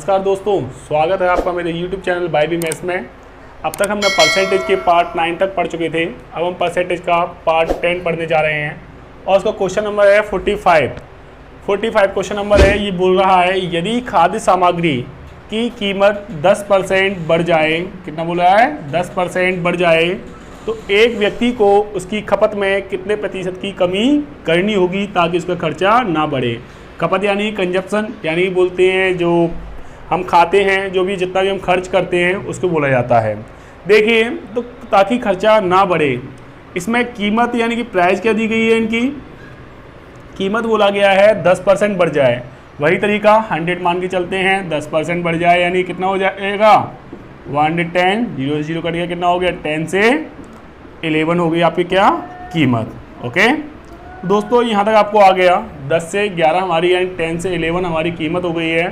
नमस्कार दोस्तों, स्वागत है आपका मेरे YouTube channel by B maths में। अब तक हमने परसेंटेज के पार्ट 9 तक पढ़ चुके थे। अब हम परसेंटेज का पार्ट 10 पढ़ने जा रहे हैं और उसका क्वेश्चन नंबर है 45 क्वेश्चन नंबर है। ये बोल रहा है यदि खाद्य सामग्री की कीमत 10% बढ़ जाए, कितना बोल रहा है 10% बढ़ जाए, तो एक व्यक्ति को उसकी खपत में कितने प्रतिशत की कमी करनी होगी ताकि उसका खर्चा ना बढ़े। खपत यानी कंजप्शन, यानी बोलते हैं जो हम खाते हैं, जो भी जितना भी हम खर्च करते हैं उसको बोला जाता है। देखिए तो ताकि खर्चा ना बढ़े, इसमें कीमत यानी कि प्राइस क्या दी गई है, इनकी कीमत बोला गया है 10% बढ़ जाए। वही तरीका 100 मान के चलते हैं, 10% बढ़ जाए यानी कितना हो जाएगा 110, 0 से 0 कट गया, कितना हो गया 10 से 11 हो गई आपकी क्या कीमत। ओके दोस्तों, यहाँ तक आपको आ गया। 10 से 11 हमारी यानी 10 से 11 हमारी कीमत हो गई है।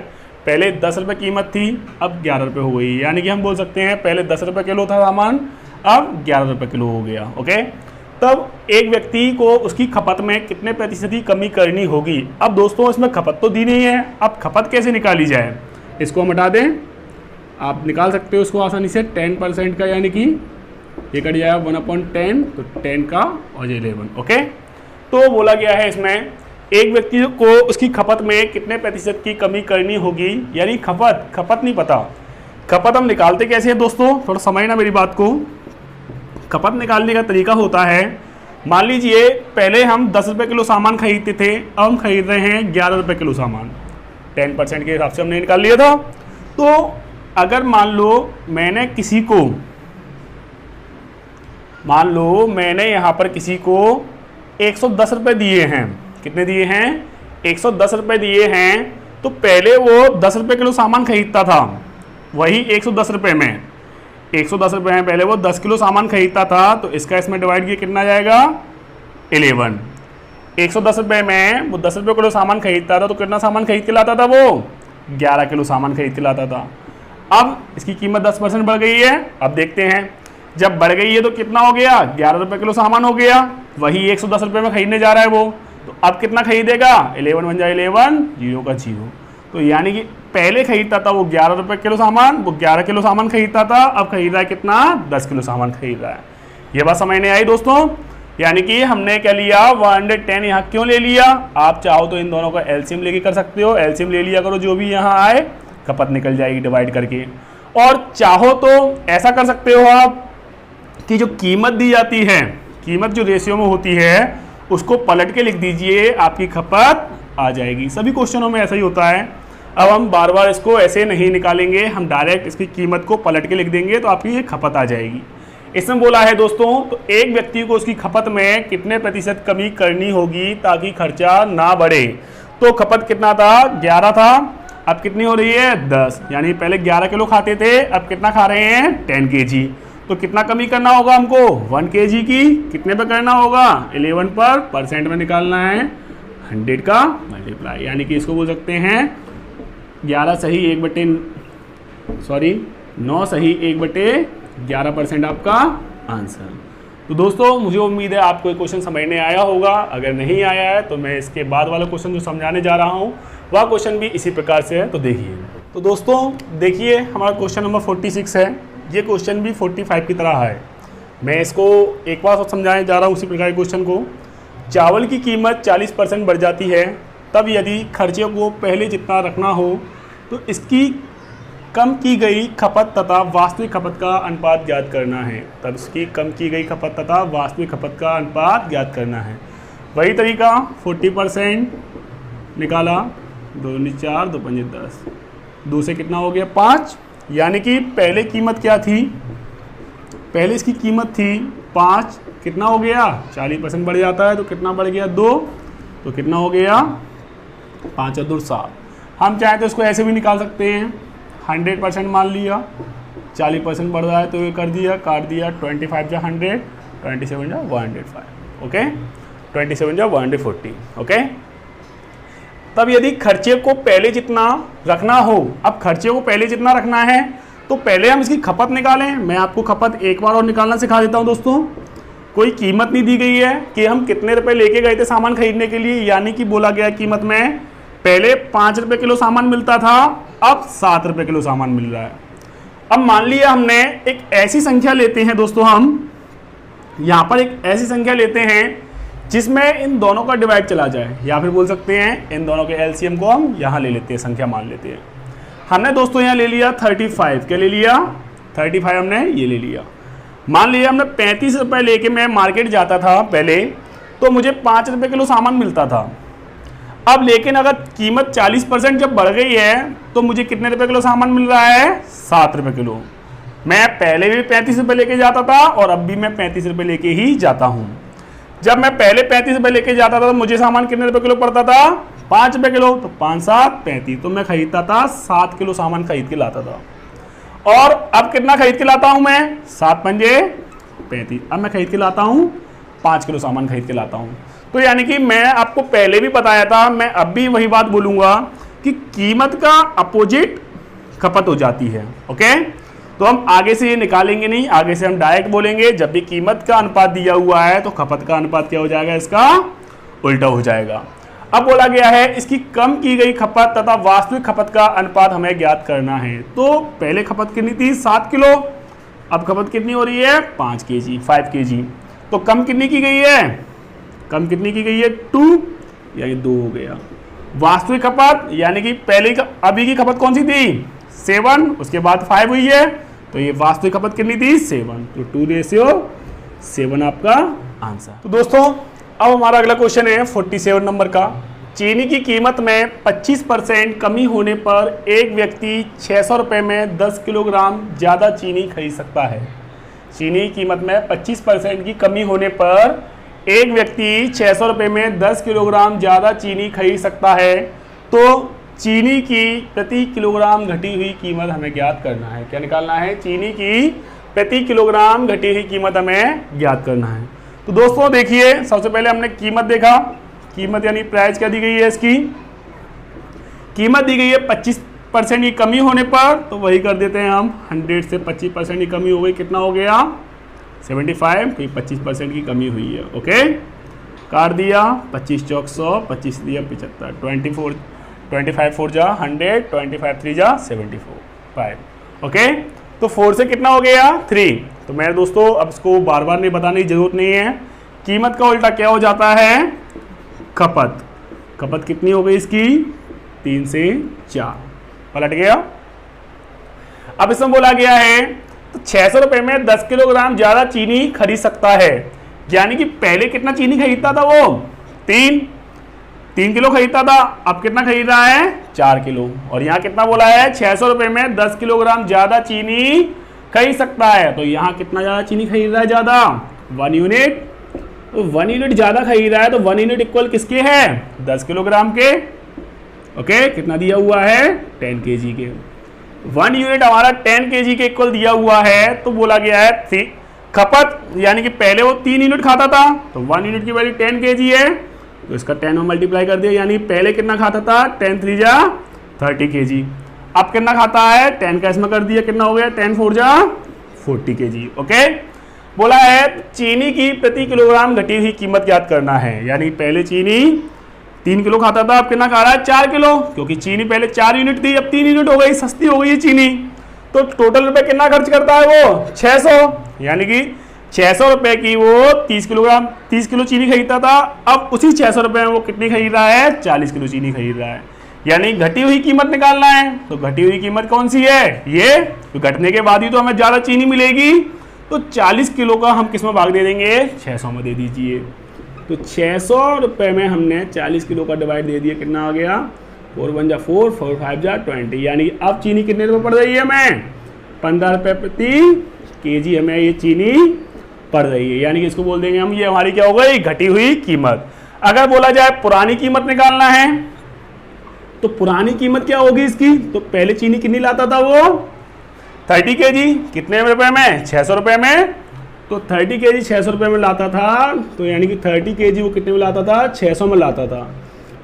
पहले 10 रुपये कीमत थी, अब 11 रुपये हो गई, यानी कि हम बोल सकते हैं पहले 10 रुपये किलो था सामान, अब 11 रुपये किलो हो गया। ओके, तब एक व्यक्ति को उसकी खपत में कितने प्रतिशत की कमी करनी होगी। अब दोस्तों इसमें खपत तो दी नहीं है, अब खपत कैसे निकाली जाए, इसको हम हटा दें। आप निकाल सकते हो इसको आसानी से 10% का, यानी कि ये कट जाएगा 1/10, तो 10 का और 11। ओके, तो बोला गया है इसमें एक व्यक्ति को उसकी खपत में कितने प्रतिशत की कमी करनी होगी, यानी खपत नहीं पता। खपत हम निकालते कैसे हैं दोस्तों, थोड़ा समझना मेरी बात को। खपत निकालने का तरीका होता है, मान लीजिए पहले हम 10 रुपये किलो सामान खरीदते थे, अब हम खरीद रहे हैं 11 रुपये किलो सामान। 10% के हिसाब से हमने निकाल लिया था। तो अगर मान लो मैंने यहाँ पर किसी को 110 रुपये दिए हैं, कितने दिए हैं 110 रुपये दिए हैं, तो पहले वो 10 रुपये किलो सामान खरीदता था, वही 110 रुपये में 110 रुपये में पहले वो 10 किलो सामान खरीदता था, तो इसका इसमें डिवाइड किया कितना जाएगा 11। 110 रुपये में वो 10 रुपये किलो सामान खरीदता था, तो कितना सामान खरीद के लाता था वो 11 किलो सामान खरीद के लाता था। अब इसकी कीमत 10% बढ़ गई है। अब देखते हैं जब बढ़ गई है तो कितना हो गया 11 रुपये किलो सामान हो गया, वही 110 रुपये में खरीदने जा रहा है वो, तो अब कितना खरीदेगा 11 बन जाए 11, 0 का 0। तो यानी कि पहले खरीदता था वो 11 रुपये किलो सामान, वो 11 किलो सामान खरीदता था, अब खरीद रहा है कितना 10 किलो सामान खरीद रहा है। ये बात समझ में आई दोस्तों, यानी कि हमने क्या लिया 110 यहाँ क्यों ले लिया। आप चाहो तो इन दोनों का एलसीएम लेके कर सकते हो, एलसीएम ले लिया करो, जो भी यहाँ आए खपत निकल जाएगी डिवाइड करके। और चाहो तो ऐसा कर सकते हो आप कि जो कीमत दी जाती है, कीमत जो रेशियो में होती है उसको पलट के लिख दीजिए, आपकी खपत आ जाएगी। सभी क्वेश्चनों में ऐसा ही होता है। अब हम बार बार इसको ऐसे नहीं निकालेंगे, हम डायरेक्ट इसकी कीमत को पलट के लिख देंगे, तो आपकी ये खपत आ जाएगी। इसमें बोला है दोस्तों, तो एक व्यक्ति को उसकी खपत में कितने प्रतिशत कमी करनी होगी ताकि खर्चा ना बढ़े। तो खपत कितना था 11 था, अब कितनी हो रही है 10, यानी पहले 11 किलो खाते थे, अब कितना खा रहे हैं 10 kg। तो कितना कमी करना होगा हमको 1 kg की, कितने पे करना होगा 11 पर, परसेंट में निकालना है 100 का मल्टीप्लाई, यानी कि इसको बोल सकते हैं 9 सही 1/11% आपका आंसर। तो दोस्तों मुझे उम्मीद है आपको ये क्वेश्चन समझने आया होगा। अगर नहीं आया है तो मैं इसके बाद वाला क्वेश्चन जो समझाने जा रहा हूँ वह क्वेश्चन भी इसी प्रकार से है, तो देखिए। तो दोस्तों देखिए हमारा क्वेश्चन नंबर 46 है। ये क्वेश्चन भी 45 की तरह है। मैं इसको एक बार समझाने जा रहा हूँ उसी प्रकार के क्वेश्चन को। चावल की कीमत 40% बढ़ जाती है, तब यदि खर्चे को पहले जितना रखना हो तो इसकी कम की गई खपत तथा वास्तविक खपत का अनुपात ज्ञात करना है। तब इसकी कम की गई खपत तथा वास्तविक खपत का अनुपात ज्ञात करना है। वही तरीका 40% निकाला, 2 × 4 2 × 5 10, 2 से कितना हो गया 5, यानी कि पहले कीमत क्या थी, पहले इसकी कीमत थी 5, कितना हो गया 40% बढ़ जाता है, तो कितना बढ़ गया 2, तो कितना हो गया 5 और 2 7। हम चाहें तो इसको ऐसे भी निकाल सकते हैं, 100% मान लिया, 40% बढ़ रहा है तो ये कर दिया, काट दिया, 25 जा 100, 27 जा 105, ओके, 27 जा 140, ओके। तब यदि खर्चे को पहले जितना रखना हो, अब खर्चे को पहले जितना रखना है तो पहले हम इसकी खपत निकालें। मैं आपको खपत एक बार और निकालना सिखा देता हूं दोस्तों। कोई कीमत नहीं दी गई है कि हम कितने रुपए लेके गए थे सामान खरीदने के लिए, यानी कि बोला गया कीमत में पहले 5 रुपये किलो सामान मिलता था, अब 7 रुपये किलो सामान मिल रहा है। अब मान लिया हमने एक ऐसी संख्या लेते हैं दोस्तों, हम यहाँ पर एक ऐसी संख्या लेते हैं जिसमें इन दोनों का डिवाइड चला जाए, या फिर बोल सकते हैं इन दोनों के एलसीएम को हम यहाँ ले लेते हैं, संख्या मान लेते हैं। हमने दोस्तों यहाँ ले लिया 35, क्या ले लिया 35, हमने ये ले लिया। मान लिया हमने 35 रुपये लेके मैं मार्केट जाता था पहले, तो मुझे 5 रुपये किलो सामान मिलता था। अब लेकिन अगर कीमत 40% जब बढ़ गई है तो मुझे कितने रुपए किलो सामान मिल रहा है, 7 रुपये किलो। मैं पहले भी 35 रुपये लेके जाता था और अब भी मैं 35 रुपये लेके ही जाता हूँ। जब मैं पहले 35 रुपये लेके जाता था तो मुझे सामान कितने रुपए किलो पड़ता था, 5 रुपये किलो। तो 5 7 35, तो मैं खरीदता था 7 किलो सामान खरीद के लाता था। और अब कितना खरीद के लाता हूँ मैं, 7 पंजे 35। अब मैं खरीद के लाता हूँ 5 किलो सामान खरीद के लाता हूँ। तो यानी कि मैं आपको पहले भी बताया था, मैं अब भी वही बात बोलूँगा कि कीमत का अपोजिट खपत हो जाती है। ओके, तो हम आगे से ये निकालेंगे नहीं, आगे से हम डायरेक्ट बोलेंगे जब भी कीमत का अनुपात दिया हुआ है तो खपत का अनुपात क्या हो जाएगा, इसका उल्टा हो जाएगा। अब बोला गया है इसकी कम की गई खपत तथा वास्तविक खपत का अनुपात हमें ज्ञात करना है। तो पहले खपत कितनी थी, 7 किलो, अब खपत कितनी हो रही है, 5 kg 5 kg। तो कम कितनी की गई है, कम कितनी की गई है, 2, यानी 2 हो गया। वास्तविक खपत यानी कि पहले अभी की खपत कौन सी थी, 7, उसके बाद 5 हुई है, तो ये वास्तविक खपत कितनी थी, 7। तो 2:7 आपका आंसर। तो दोस्तों अब हमारा अगला क्वेश्चन है 47 नंबर का। चीनी की कीमत में 25% कमी होने पर एक व्यक्ति 600 रुपये में 10 किलोग्राम ज़्यादा चीनी खरीद सकता है। चीनी की कीमत में 25% की कमी होने पर एक व्यक्ति 600 रुपये में 10 किलोग्राम ज़्यादा चीनी खरीद सकता है। तो चीनी की प्रति किलोग्राम घटी हुई कीमत हमें ज्ञात करना है। क्या निकालना है, चीनी की प्रति किलोग्राम घटी हुई कीमत हमें ज्ञात करना है। तो दोस्तों देखिए, सबसे पहले हमने कीमत देखा, कीमत यानी प्राइस क्या दी गई है, इसकी कीमत दी गई है 25% की कमी होने पर, तो वही कर देते हैं हम, 100 से 25% की कमी हो गई, कितना हो गया 75, तो 25% की कमी हुई है। ओके, काट दिया, 25 चौक 100, 25 दिया 75, 25 4 जा 100, 25 3 जा 74 5। ओके, तो 4 से कितना हो गया 3। तो मेरे दोस्तों अब इसको बार बार नहीं बताने की जरूरत नहीं है। कीमत का उल्टा क्या हो जाता है, खपत। खपत कितनी हो गई इसकी, 3 से 4, पलट गया। अब इसमें बोला गया है तो 600 रुपये में 10 किलोग्राम ज़्यादा चीनी खरीद सकता है। यानी कि पहले कितना चीनी खरीदता था वो, 3 किलो खरीदता था, अब कितना खरीद रहा है, 4 किलो। और यहाँ कितना बोला है, 600 रुपये में 10 किलोग्राम ज़्यादा चीनी खरीद सकता है। तो यहाँ कितना ज़्यादा चीनी खरीद रहा है, ज़्यादा 1 यूनिट। तो 1 यूनिट ज़्यादा खरीद रहा है, तो 1 यूनिट इक्वल किसके है, 10 किलोग्राम के। ओके, कितना दिया हुआ है, 10 kg के। 1 यूनिट हमारा 10 kg के इक्वल दिया हुआ है। तो बोला गया है खपत, यानी कि पहले वो 3 यूनिट खाता था, तो 1 यूनिट की वैल्यू 10 kg है, तो इसका 10 में मल्टीप्लाई कर दिया, यानी पहले कितना खाता था, 10 3 जा 30 kg। अब कितना खाता है, 10 का इसमें कर दिया, कितना हो गया, 10 4 जा 40 kg। ओके, बोला है चीनी की प्रति किलोग्राम घटी हुई कीमत ज्ञात करना है। यानी पहले चीनी 3 किलो खाता था, अब कितना खा रहा है, 4 किलो, क्योंकि चीनी पहले 4 यूनिट थी, अब 3 यूनिट हो गई, सस्ती हो गई है चीनी। तो टोटल रुपए कितना खर्च करता है वो, 600। यानी कि 600 रुपये की वो 30 किलो चीनी खरीदता था, अब उसी 600 रुपये में वो कितनी खरीद रहा है, 40 किलो चीनी खरीद रहा है। यानी घटी हुई कीमत निकालना है। तो घटी हुई कीमत कौन सी है, ये, तो घटने के बाद ही तो हमें ज़्यादा चीनी मिलेगी। तो 40 किलो का हम किस में भाग दे देंगे, 600 में दे दीजिए। तो 600 रुपये में हमने 40 किलो का डिवाइड दे दिया, कितना आ गया, 4 1 जा 4, 4 5 जा 20। यानी अब चीनी कितने रुपये पड़ रही है हमें, 15 रुपये प्रति kg हमें ये चीनी पड़ रही है। यानी कि इसको बोल देंगे हम, ये हमारी क्या हो गई, घटी हुई कीमत। अगर बोला जाए पुरानी कीमत निकालना है, तो पुरानी कीमत क्या होगी इसकी, तो पहले चीनी कितनी लाता था वो, 30 kg, कितने रुपए में, 600 रुपये में। तो 30 kg 600 रुपये में लाता था, तो यानी कि 30 kg वो कितने में लाता था, 600 में लाता था।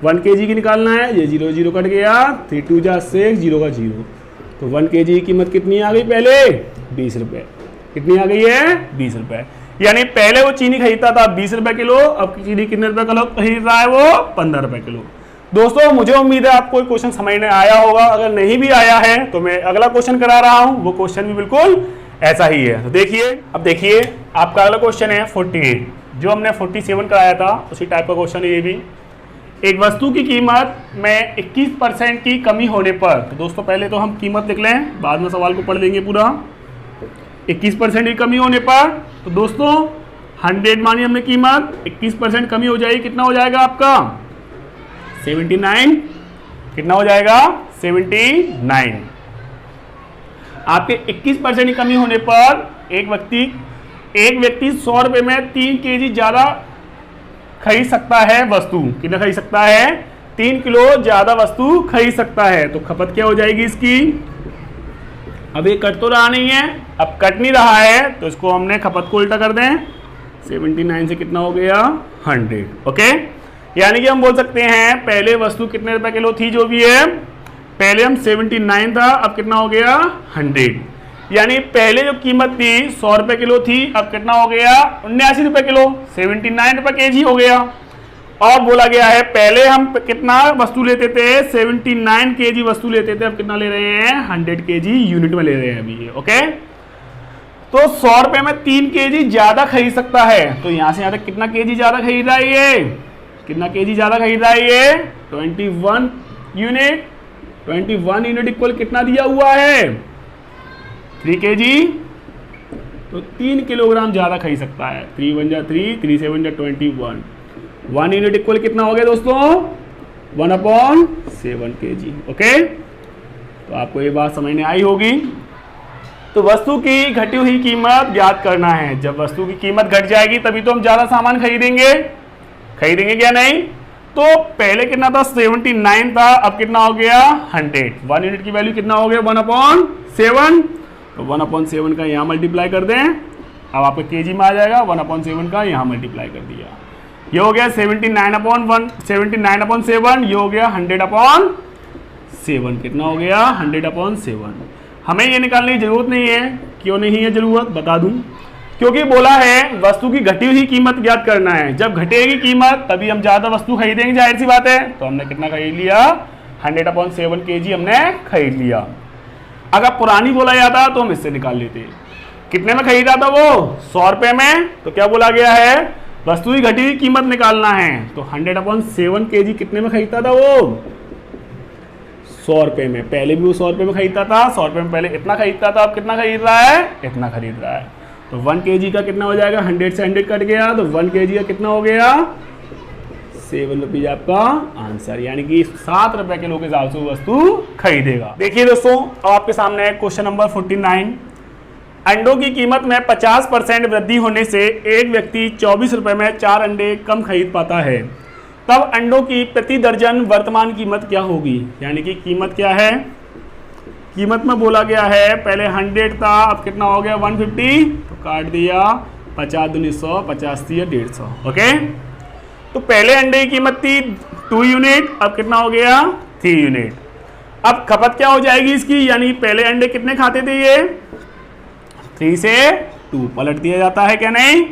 1 kg की निकालना है, ये 0 0 कट गया, 3 2 जा 6, 0 का 0। तो 1 kg की कीमत कितनी आ गई, पहले 20 रुपये। कितनी आ गई है, 20 रुपये। यानी पहले वो चीनी खरीदता था 20 रुपये किलो, अब चीनी कितने रुपये किलो खरीद रहा है वो, 15 रुपये किलो। दोस्तों मुझे उम्मीद है आपको क्वेश्चन समझ में आया होगा। अगर नहीं भी आया है तो मैं अगला क्वेश्चन करा रहा हूं, वो क्वेश्चन भी बिल्कुल ऐसा ही है। तो देखिए, अब देखिए आपका अगला क्वेश्चन है 48, जो हमने 47 कराया था उसी टाइप का क्वेश्चन है ये भी। एक वस्तु की कीमत में 21% की कमी होने पर, तो दोस्तों पहले तो हम कीमत लिख लें, बाद में सवाल को पढ़ लेंगे पूरा। 21% की कमी होने पर, तो दोस्तों 100 मानी हमने कीमत, 21% कमी हो जाएगी, कितना हो जाएगा आपका 79। कितना हो जाएगा 79। आपके 21% की कमी होने पर एक व्यक्ति 100 रुपये में 3 केजी ज़्यादा खरीद सकता है वस्तु। कितना खरीद सकता है? 3 किलो ज़्यादा वस्तु खरीद सकता है। तो खपत क्या हो जाएगी इसकी? अब ये कट तो रहा नहीं है, अब कट नहीं रहा है तो इसको हमने खपत को उल्टा कर दें। 79 से कितना हो गया 100। ओके, यानी कि हम बोल सकते हैं पहले वस्तु कितने रुपए किलो थी, जो भी है पहले हम 79 था, अब कितना हो गया 100। यानी पहले जो कीमत थी 100 रुपए किलो थी, अब कितना हो गया 79 रुपए किलो, 79 रुपए केजी हो गया। और बोला गया है पहले हम कितना वस्तु लेते थे, 79 केजी वस्तु लेते थे, अब कितना ले रहे हैं 100 केजी यूनिट में ले रहे हैं अभी ये। ओके, तो 100 रुपए में 3 केजी ज्यादा खरीद सकता है। तो यहां से यहां तक कितना केजी ज्यादा खरीद रहा है ये? कितना केजी ज्यादा खरीद रहा है ये? 21 यूनिट। 21 यूनिट इक्वल कितना दिया हुआ है 3 केजी, तो 3 किलोग्राम ज्यादा खरीद सकता है। 3 1 जा 3, 3 7 जा 21। 1 यूनिट इक्वल कितना हो गया दोस्तों 1/7 केजी। ओके, तो आपको ये बात समझ में आई होगी। तो वस्तु की घटी हुई कीमत ज्ञात करना है। जब वस्तु की कीमत घट जाएगी तभी तो हम ज्यादा सामान खरीदेंगे क्या नहीं? तो पहले कितना था 79 था, अब कितना हो गया 100। 1 यूनिट की वैल्यू कितना हो गया 1/7। तो 1/7 का यहाँ मल्टीप्लाई कर दें, अब आपका केजी में आ जाएगा। 1/7 का यहाँ मल्टीप्लाई कर दिया, ये हो गया 79/7, ये हो गया 100/7। कितना हो गया 100/7। हमें ये निकालने की जरूरत नहीं है। क्यों नहीं है जरूरत, बता दूं। क्योंकि बोला है वस्तु की घटी हुई कीमत ज्ञात करना है। जब घटेगी कीमत तभी हम ज्यादा वस्तु खरीदेंगे, जाहिर सी बात है। तो हमने कितना खरीद लिया 100/7 केजी हमने खरीद लिया। अगर पुरानी बोला जाता तो हम इससे निकाल लेते। कितने में खरीदा था वो 100 रुपए में, तो क्या बोला गया है वस्तु की घटी हुई कीमत निकालना है। तो 100/7 केजी कितने में खरीदता था वो 100 रुपए में। पहले भी वो 100 रुपए में खरीदता था, 100 रुपए में पहले इतना खरीदता था, अब कितना खरीद रहा है इतना खरीद रहा है। तो 1 केजी का कितना हो जाएगा, 100 से 100 कट गया, तो 1 केजी का कितना हो गया 7 रुपीज आपका आंसर। यानी कि 7 रुपए किलो के हिसाब से वस्तु खरीदेगा। देखिए दोस्तों, अब आपके सामने है क्वेश्चन नंबर 49। अंडों की कीमत में 50% वृद्धि होने से एक व्यक्ति 24 रुपए में 4 अंडे कम खरीद पाता है। तब अंडों की प्रति दर्जन वर्तमान कीमत क्या होगी? यानी कि कीमत क्या है, कीमत में बोला गया है पहले 100 था, अब कितना हो गया 150, तो काट दिया 50 दूनी 100, 50 दिया 150। ओके, तो पहले अंडे की कीमत थी 2 यूनिट, अब कितना हो गया 3 यूनिट। अब खपत क्या हो जाएगी इसकी, यानी पहले अंडे कितने खाते थे ये 3 से 2 पलट दिया जाता है क्या नहीं?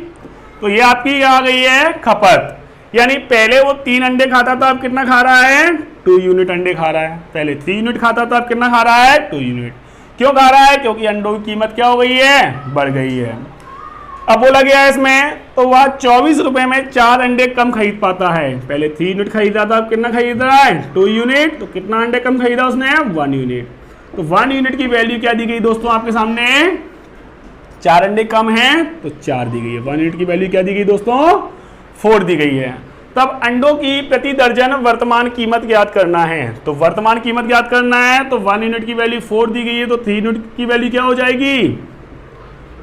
तो ये आपकी आ गई है खपत। यानी पहले वो 3 अंडे खाता था, अब कितना खा रहा है 2 यूनिट अंडे खा रहा है। पहले 3 यूनिट खाता था, अब कितना खा रहा है 2 यूनिट। क्यों खा रहा है? क्योंकि अंडों की कीमत क्या हो गई है बढ़ गई है। अब बोला गया है इसमें, तो वह 24 रुपए में 4 अंडे कम खरीद पाता है। पहले 3 यूनिट खरीदा था, अब कितना खरीद रहा है 2 यूनिट। तो कितना अंडे कम खरीदा उसने 1 यूनिट। तो 1 यूनिट की वैल्यू क्या दी गई दोस्तों आपके सामने, 4 अंडे कम हैं तो 4 दी गई है। 1 यूनिट की वैल्यू क्या दी गई दोस्तों 4 दी गई है। तब अंडों की प्रति दर्जन वर्तमान कीमत ज्ञात करना है। तो वर्तमान कीमत ज्ञात करना है, तो 1 यूनिट की वैल्यू 4 दी गई है, तो 3 यूनिट की वैल्यू क्या हो जाएगी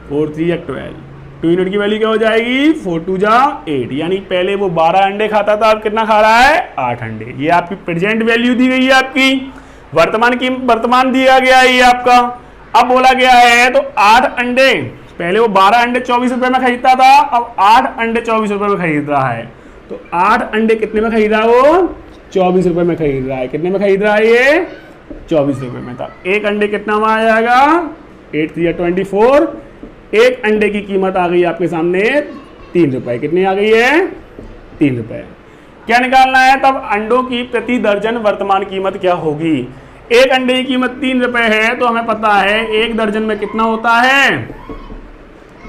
4 3 12। 2 यूनिट की वैल्यू क्या हो जाएगी 4 2 जा 8। यानी पहले वो 12 अंडे खाता था, अब कितना खा रहा है 8 अंडे। ये आपकी प्रेजेंट वैल्यू दी गई है, आपकी वर्तमान दिया गया है ये आपका। अब बोला गया है तो 8 अंडे, पहले वो 12 अंडे 24 रुपए में खरीदता था, अब 8 अंडे 24 रुपए में खरीद रहा है। तो 8 अंडे कितने में खरीद रहा है वो 24 रुपए में खरीद रहा है। कितने में खरीद रहा है ये 24 रुपए में था। एक अंडे कितना में आ जाएगा 8 3 24। एक अंडे की कीमत आ गई आपके सामने 3 रुपए। कितनी आ गई है 3 रुपए। क्या निकालना है, तब अंडों की प्रति दर्जन वर्तमान कीमत क्या होगी। एक अंडे की कीमत 3 रुपए है, तो हमें पता है एक दर्जन में कितना होता है,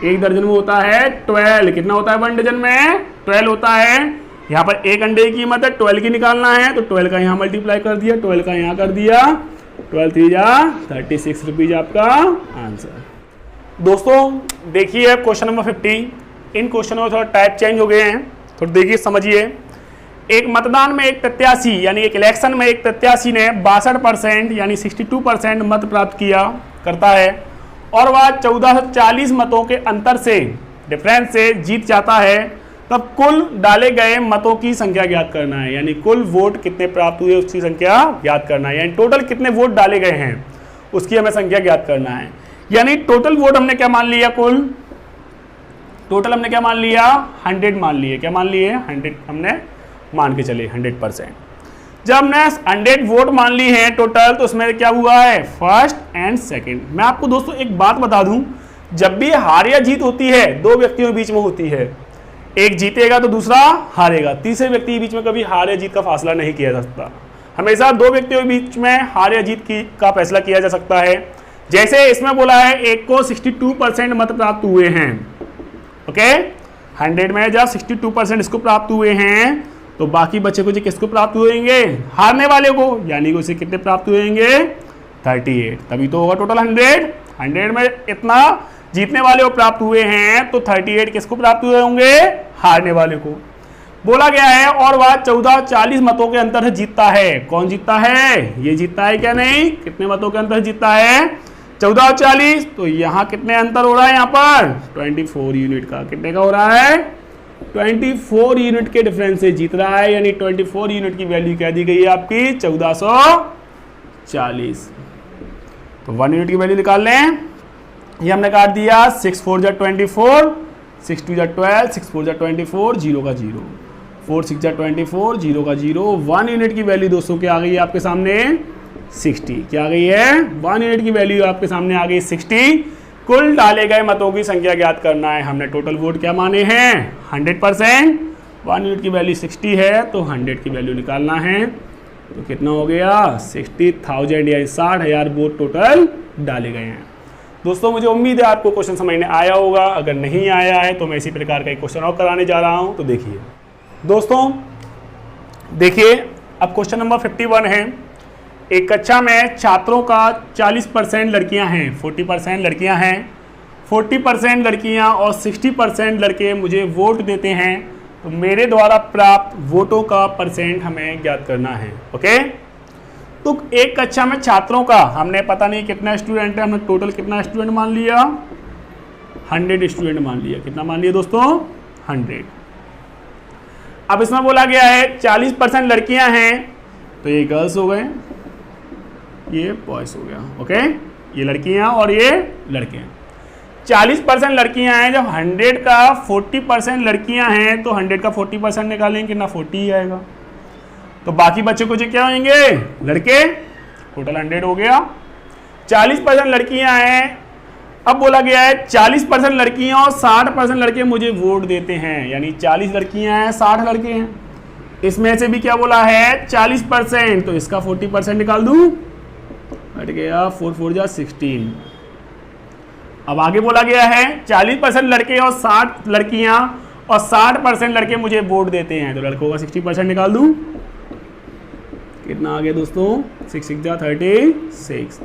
एक दर्जन में होता है 12। कितना होता है 1 डजन में, 12 होता है। यहाँ पर एक अंडे की कीमत है 12 की निकालना है, तो 12 का यहाँ मल्टीप्लाई कर दिया, 12 का यहाँ कर दिया, 12 3 जा 36 रुपीज आपका आंसर। दोस्तों देखिए क्वेश्चन नंबर 50, इन क्वेश्चनों में थोड़ा टाइप चेंज हो गए हैं, थोड़ा देखिए समझिए। एक मतदान में एक प्रत्याशी यानी एक इलेक्शन में एक प्रत्याशी ने 62% यानी 62% मत प्राप्त किया करता है और वह 1440 मतों के अंतर से डिफरेंस से जीत जाता है, तब कुल डाले गए मतों की संख्या ज्ञात करना है। यानी कुल वोट कितने प्राप्त हुए उसकी संख्या ज्ञात करना है, यानी टोटल कितने वोट डाले गए हैं उसकी हमें संख्या ज्ञात करना है। यानी टोटल वोट हमने क्या मान लिया, कुल टोटल हमने क्या मान लिया 100 मान लिए, क्या मान लिए 100 हमने मान के चले 100%। जब हमने 100 वोट मान ली हैं टोटल, तो उसमें क्या हुआ है फर्स्ट एंड सेकंड। मैं आपको दोस्तों एक बात बता दूं, जब भी हार या जीत होती है दो व्यक्तियों के बीच में होती है, एक जीतेगा तो दूसरा हारेगा, तीसरे व्यक्ति के बीच में कभी हार या जीत का फासला नहीं किया जा सकता। हमेशा दो व्यक्तियों के बीच में हार या जीत का फैसला किया जा सकता है। जैसे इसमें बोला है एक को 62% मत प्राप्त हुए हैं, ओके 100 में जब 62% इसको प्राप्त हुए हैं, तो बाकी बच्चे को जी किसको प्राप्त हुएंगे, हारने वाले को, यानी कि उसे कितने प्राप्त हुएंगे 38, तभी तो होगा टोटल 100 में इतना जीतने वाले को प्राप्त हुए हैं, तो 38 किसको प्राप्त हुए होंगे, हारने वाले को। बोला गया है और वह 1440 मतों के अंतर से जीतता है। कौन जीतता है, ये जीतता है क्या नहीं, कितने मतों के अंतर जीतता है 14 और 40, तो यहाँ कितने अंतर हो रहा है, यहाँ पर 24 यूनिट का, कितने का हो रहा है 24 यूनिट के डिफरेंस से जीत रहा है। यानी 24 यूनिट की वैल्यू क्या दी गई है आपकी 1440। तो 1 यूनिट की वैल्यू निकाल लें, ये हमने काट दिया 6 4 जा 24, 6 2 जा 12, 6 4 जा 24, 0 का 0, 4 6 जा 24, 0 का 0। 1 यूनिट की वैल्यू दोस्तों क्या आ गई है आपके सामने 60, क्या आ गई है 1 यूनिट की वैल्यू आपके सामने आ गई 60। कुल डाले गए मतों की संख्या ज्ञात करना है। हमने टोटल वोट क्या माने हैं 100%, 1 यूनिट की वैल्यू 60 है, तो 100 की वैल्यू निकालना है, तो कितना हो गया 60,000 यानी 60,000 वोट टोटल डाले गए हैं। दोस्तों मुझे उम्मीद है आपको क्वेश्चन समझ में आया होगा, अगर नहीं आया है तो मैं इसी प्रकार का एक क्वेश्चन और कराने जा रहा हूं। तो देखिए दोस्तों, देखिए अब क्वेश्चन नंबर 51 है। एक कक्षा में छात्रों का 40% लड़कियां हैं, 40% लड़कियां हैं, 40% लड़कियां और 60% लड़के मुझे वोट देते हैं, तो मेरे द्वारा प्राप्त वोटों का परसेंट हमें ज्ञात करना है। ओके, तो एक कक्षा में छात्रों का हमने पता नहीं कितना स्टूडेंट है, हमने टोटल कितना स्टूडेंट मान लिया 100 स्टूडेंट मान लिया। कितना मान लिया दोस्तों 100। अब इसमें बोला गया है 40% लड़कियां हैं, तो ये गर्ल्स हो गए, ये बॉयज हो गया। ओके, ये लड़कियां और ये लड़के हैं। 40% लड़कियां हैं, जब 100 का 40% लड़कियां हैं, तो 100 का 40% निकालेंगे कितना 40 ही आएगा, तो बाकी बच्चे कुछ क्या होंगे लड़के, टोटल 100 हो गया। 40% लड़कियां हैं, अब बोला गया है 40% लड़कियां और 60% लड़के मुझे वोट देते हैं, यानी 40 लड़कियां हैं 60 लड़के हैं। इसमें से भी क्या बोला है 40%, तो इसका 40% निकाल दूं, हट गया 4 4 जा 16। अब आगे बोला गया है 40% लड़के और 60 लड़कियां और 60% लड़के मुझे वोट देते हैं, तो लड़कों का 60% निकाल दूं, कितना आ गया दोस्तों 6 6 जा 36।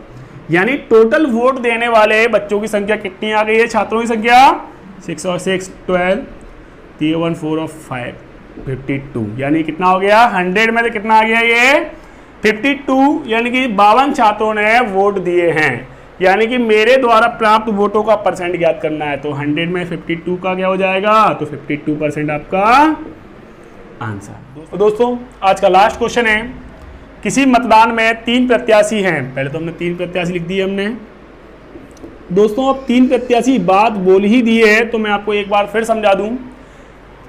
यानी टोटल वोट देने वाले बच्चों की संख्या कितनी आ गई है, छात्रों की संख्या 6 और 6 12, 3 1 4 और 5 52। यानी कितना हो गया 100 में से कितना आ गया ये 52, यानी कि 52 छात्रों ने वोट दिए हैं। यानी कि मेरे द्वारा प्राप्त वोटों का परसेंट ज्ञात करना है, तो 100 में 52 का क्या हो जाएगा, तो 52% आपका आंसर। दोस्तों आज का लास्ट क्वेश्चन है, किसी मतदान में 3 प्रत्याशी हैं, पहले तो हमने 3 प्रत्याशी लिख दिए हमने। दोस्तों अब 3 प्रत्याशी बात बोल ही दी है, तो मैं आपको एक बार फिर समझा दूं,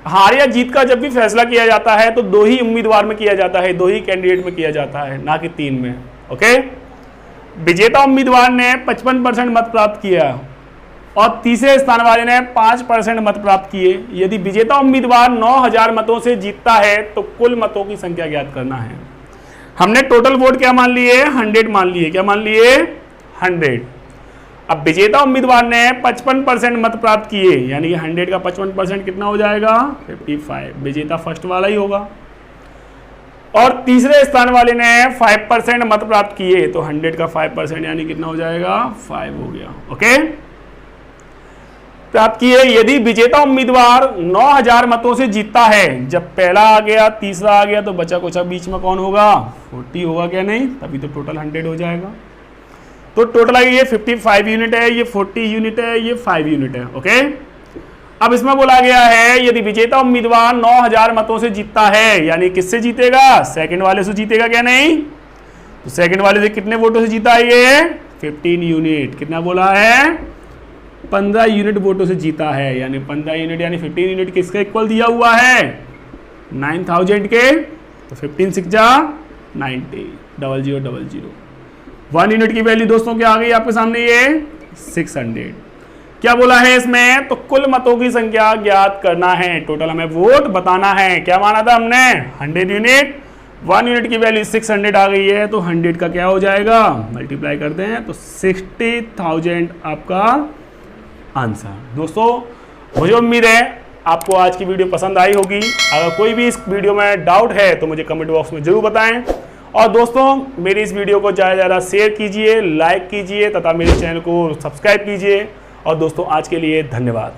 हार या जीत का जब भी फैसला किया जाता है तो 2 ही उम्मीदवार में किया जाता है, 2 ही कैंडिडेट में किया जाता है, ना कि 3 में। ओके, विजेता उम्मीदवार ने 55% मत प्राप्त किया और तीसरे स्थान वाले ने 5% मत प्राप्त किए। यदि विजेता उम्मीदवार 9000 मतों से जीतता है तो कुल मतों की संख्या ज्ञात करना है। हमने टोटल वोट क्या मान लिए? 100 मान लिए। क्या मान लिए? 100। अब विजेता उम्मीदवार ने 55% मत प्राप्त किए, यानी कि 100 का 55% कितना हो जाएगा? 55। विजेता फर्स्ट वाला ही होगा। और तीसरे स्थान वाले ने 5% मत प्राप्त किए, तो 100 का 5% यानी कितना हो जाएगा? 5 हो गया। ओके, प्राप्त किए। यदि विजेता उम्मीदवार 9000 मतों से जीतता है, जब पहला आ गया, तीसरा आ गया, तो बचा कुछ बीच में कौन होगा? 40 होगा। क्या नहीं? तभी तो टोटल 100 हो जाएगा। तो टोटल ये 55 यूनिट है, ये 40 यूनिट है, ये 5 यूनिट है। ओके, अब इसमें बोला गया है यदि विजेता उम्मीदवार 9000 मतों से जीतता है, यानी किससे जीतेगा? सेकंड वाले से जीतेगा। क्या नहीं? तो सेकंड वाले से कितने वोटों से जीता है? ये 15 यूनिट। कितना बोला है? 15 यूनिट वोटों से जीता है, यानी 15 यूनिट यानी 15 यूनिट किसके इक्वल दिया हुआ है? 9000 के। तो 15 6 जा 90, 0000। 1 यूनिट की वैल्यू दोस्तों क्या आ गई आपके सामने? ये 600। क्या बोला है इसमें? तो कुल मतों की संख्या ज्ञात करना है, टोटल हमें वोट बताना है। क्या माना था हमने? 100 यूनिट। 1 यूनिट की वैल्यू 600 आ गई है, तो 100 का क्या हो जाएगा? मल्टीप्लाई करते हैं तो 60,000 आपका आंसर। दोस्तों मुझे उम्मीद है आपको आज की वीडियो पसंद आई होगी। अगर कोई भी इस वीडियो में डाउट है तो मुझे कमेंट बॉक्स में जरूर बताएं। और दोस्तों मेरी इस वीडियो को ज़्यादा से ज़्यादा शेयर कीजिए, लाइक कीजिए तथा मेरे चैनल को सब्सक्राइब कीजिए। और दोस्तों आज के लिए धन्यवाद।